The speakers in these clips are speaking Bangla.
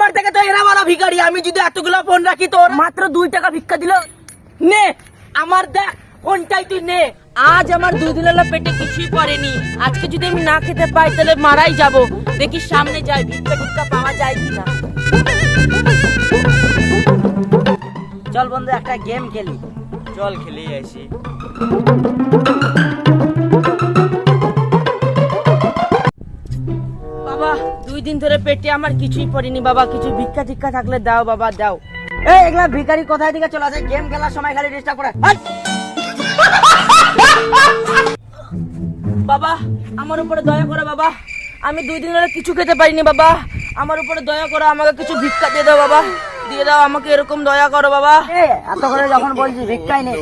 আমার থেকে তো এরা বড় ভিখারি। আমি যদি এতগুলো ফোন রাখি তোর মাত্র 2 টাকা ভিক্ষা দিল। নে আমার দেখ ফোনটাই তুই নে। আজ আমার 2 দিন হলো পেটে কিছুই পড়েনি। আজকে যদি আমি না খেতে পাই তাহলে মারাই যাব। দেখি সামনে যাই ভিক্ষা টিক্ষা পাওয়া যায় কিনা। চল বন্ধু একটা গেম খেলি। চল খেলে আসি। বাবা 2 দিন ধরে পেটে আমার কিছুই পড়েনি বাবা, কিছু ভিক্ষা টিক্ষা থাকলে দাও বাবা দাও। এই এগুলা ভিখারি কোথায় থেকে চলে আসে, গেম খেলার সময় খালি ডিস্টার্ব করে। হাট! বাবা আমার উপরে দয়া করো বাবা, আমি 2 দিন ধরে কিছু খেতে পারিনি বাবা, আমার উপরে দয়া করো, আমাকে কিছু ভিক্ষা দিয়ে দাও বাবা, দিয়ে দাও আমাকে এরকম দয়া করো বাবা। এত করে যখন বলছি ভিক্ষাই নেই।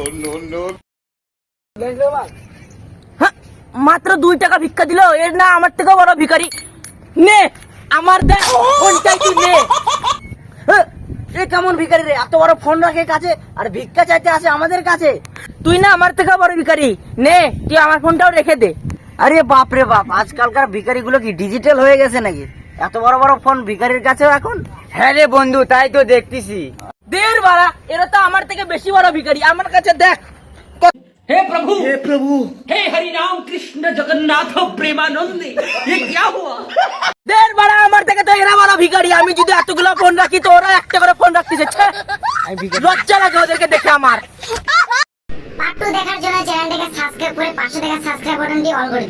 হ্যাঁ, মাত্র 2 টাকা ভিক্ষা দিল, এর না আমার থেকেও বড় ভিখারি। নে আমার দেখ ফোনটাই তুই নে। এ কেমন ভিখারি রে, এত বড় ফোন রাখে কাছে আর ভিক্ষা চাইতে আসে আমাদের কাছে। তুই না আমার থেকেও বড় ভিখারি, নে তুই আমার ফোনটাও রেখে দে। আরে বাপ রে বাপ, আজকালকার ভিখারি গুলো কি ডিজিটাল হয়ে গেছে নাকি? এত বড় বড় ফোন ভিখারির কাছেও এখন? হ্যাঁ রে বন্ধু, তাই তো দেখতেছি। দের বাড়া, এরা তো আমার থেকে বেশি বড় ভিখারি। আমার কাছে দেখ। हे प्रभु हे हरि राम कृष्ण जगन्नाथ प्रेमानंदी, ये क्या हुआ? দের বাড়া, আমার থেকে তো এরা বড় ভিখারি। আমি যদি এতগুলো ফোন রাখি তো ওরা একটা করে ফোন রাখতেছে। লজ্জা লাগে ওদেরকে দেখে আমার। পার্ট 2 দেখার জন্য চ্যানেলটাকে সাবস্ক্রাইব করে পাশে থাকা সাবস্ক্রাইব বাটনটি অন করে দিন।